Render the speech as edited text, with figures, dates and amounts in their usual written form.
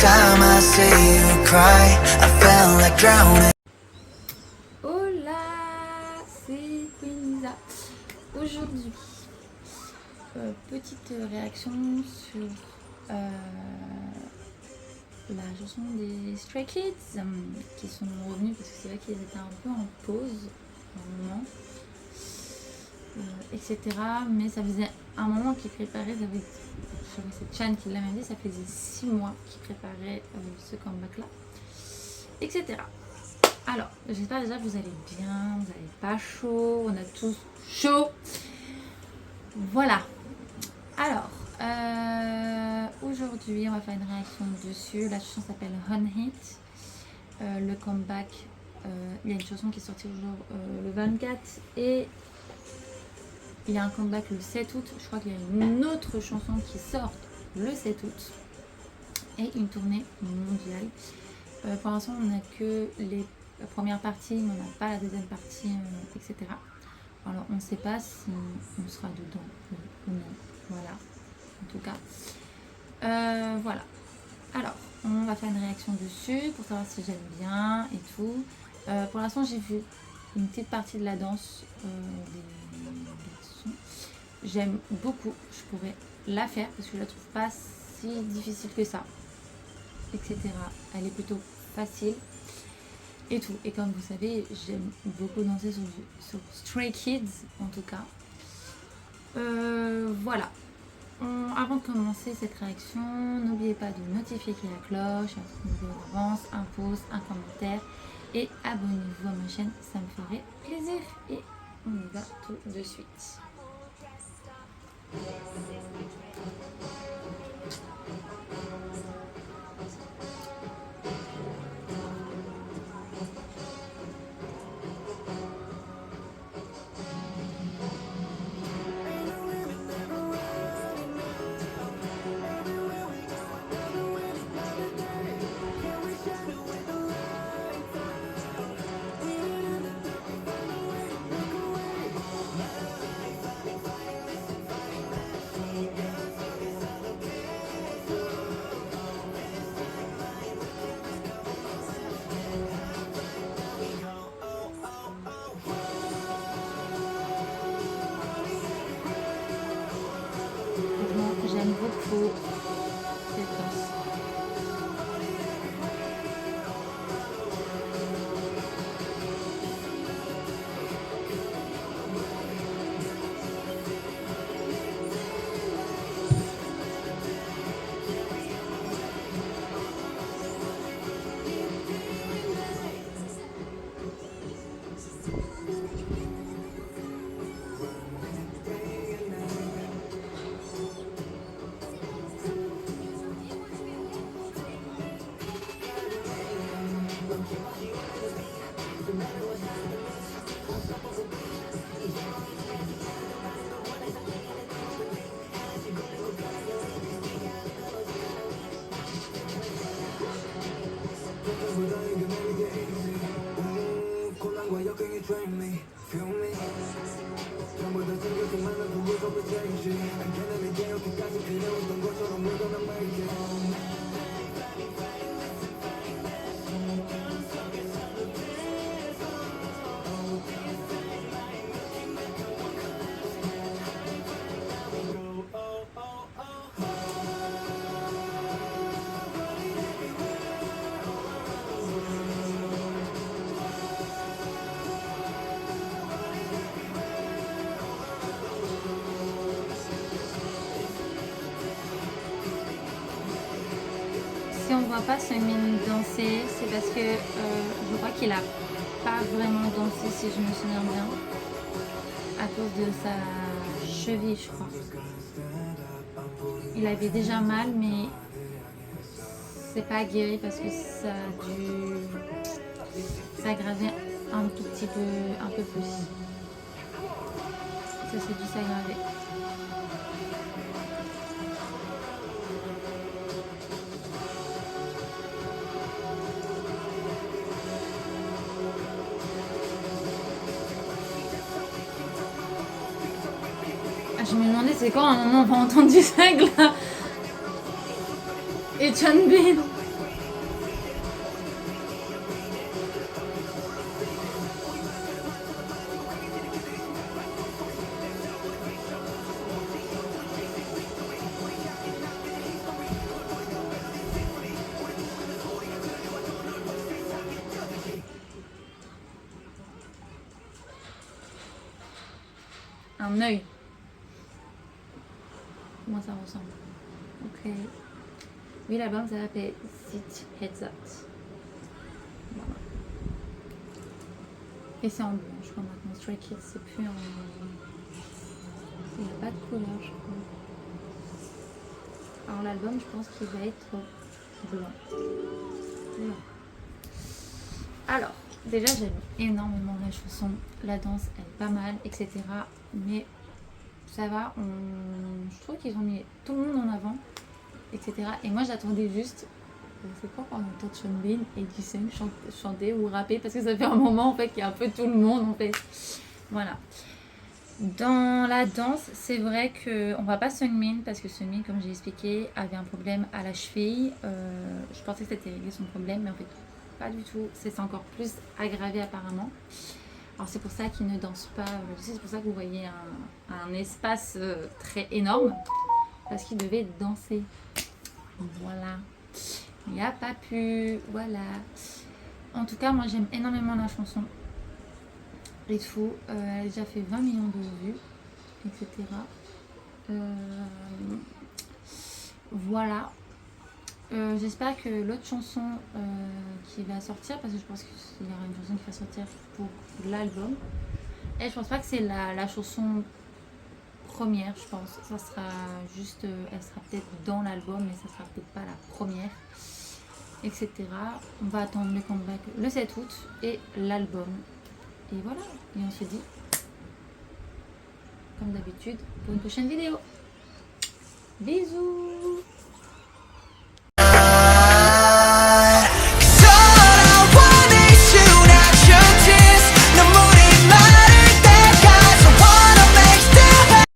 time I see you cry, I felt like drowning. Hola, c'est Queenisa. Aujourd'hui, petite réaction sur la chanson des Stray Kids qui sont revenus parce que c'est vrai qu'ils étaient un peu en pause un moment, etc. Mais ça faisait un moment qu'ils préparaient, c'est Chan qui l'a même dit, ça faisait 6 mois qu'ils préparaient ce comeback là, etc. Alors, j'espère déjà que vous allez bien, vous n'avez pas chaud, on a tous chaud. Voilà. Alors, aujourd'hui, on va faire une réaction dessus. La chanson s'appelle On Hit. Le comeback, il y a une chanson qui est sortie le 24 et il y a un comeback le 7 août. Je crois qu'il y a une autre chanson qui sort le 7 août et une tournée mondiale. Pour l'instant, on n'a que la première partie, mais on n'a pas la deuxième partie, etc. Alors, on ne sait pas si on sera dedans ou non. Voilà, en tout cas. Voilà. Alors, on va faire une réaction dessus pour savoir si j'aime bien et tout. Pour l'instant, j'ai vu une petite partie de la danse des garçons. J'aime beaucoup. Je pourrais la faire parce que je la trouve pas si difficile que ça, etc. Elle est plutôt facile et tout. Et comme vous savez, j'aime beaucoup danser sur Stray Kids en tout cas. Voilà. Avant de commencer cette réaction, n'oubliez pas de notifier la cloche, une vidéo d'avance, un pouce, un commentaire et abonnez-vous à ma chaîne, ça me ferait plaisir. Et on y va tout de suite. J'aime beaucoup cette danse. Si on ne voit pas Seungmin danser, c'est parce que je crois qu'il a pas vraiment dansé, si je me souviens bien, à cause de sa cheville, je crois. Il avait déjà mal, mais c'est pas guéri parce que ça a dû s'aggraver un tout petit peu, un peu plus. Ça s'est dû s'aggraver. Je me demandais c'est quand un moment on va entendre du saigle là. Et Chanbin. un œil. Comment ça ressemble? Ok. Oui, l'album ça s'appelle Sit Heads Up. Voilà. Et c'est en blanc, je crois maintenant. Stray Kids, c'est plus en. Il n'y a pas de couleur, je crois. Alors l'album, je pense qu'il va être blanc. Voilà. Alors, déjà j'aime énormément la chanson, la danse elle est pas mal, etc. Mais ça va, je trouve qu'ils ont mis tout le monde en avant, etc. Et moi j'attendais juste, je sais pas, quand on entend Sean Bean et Jisung chanter ou rapper, parce que ça fait un moment en fait qu'il y a un peu tout le monde en fait. Voilà. Dans la danse, c'est vrai qu'on va pas Seungmin parce que Seungmin, comme j'ai expliqué, avait un problème à la cheville. Je pensais que c'était réglé son problème, mais en fait, pas du tout. C'est encore plus aggravé apparemment. Alors c'est pour ça qu'il ne danse pas. C'est pour ça que vous voyez un espace très énorme parce qu'il devait danser. Voilà. Il n'y a pas pu. Voilà. En tout cas, moi j'aime énormément la chanson. Et tout, elle a déjà fait 20 millions de vues, etc. Voilà. J'espère que l'autre chanson qui va sortir, parce que je pense qu'il y aura une chanson qui va sortir pour l'album. Et je pense pas que c'est la chanson première, je pense. Ça sera juste, elle sera peut-être dans l'album, mais ça sera peut-être pas la première, etc. On va attendre le comeback le 7 août et l'album. Et voilà, et on se dit, comme d'habitude, pour une prochaine vidéo. Bisous!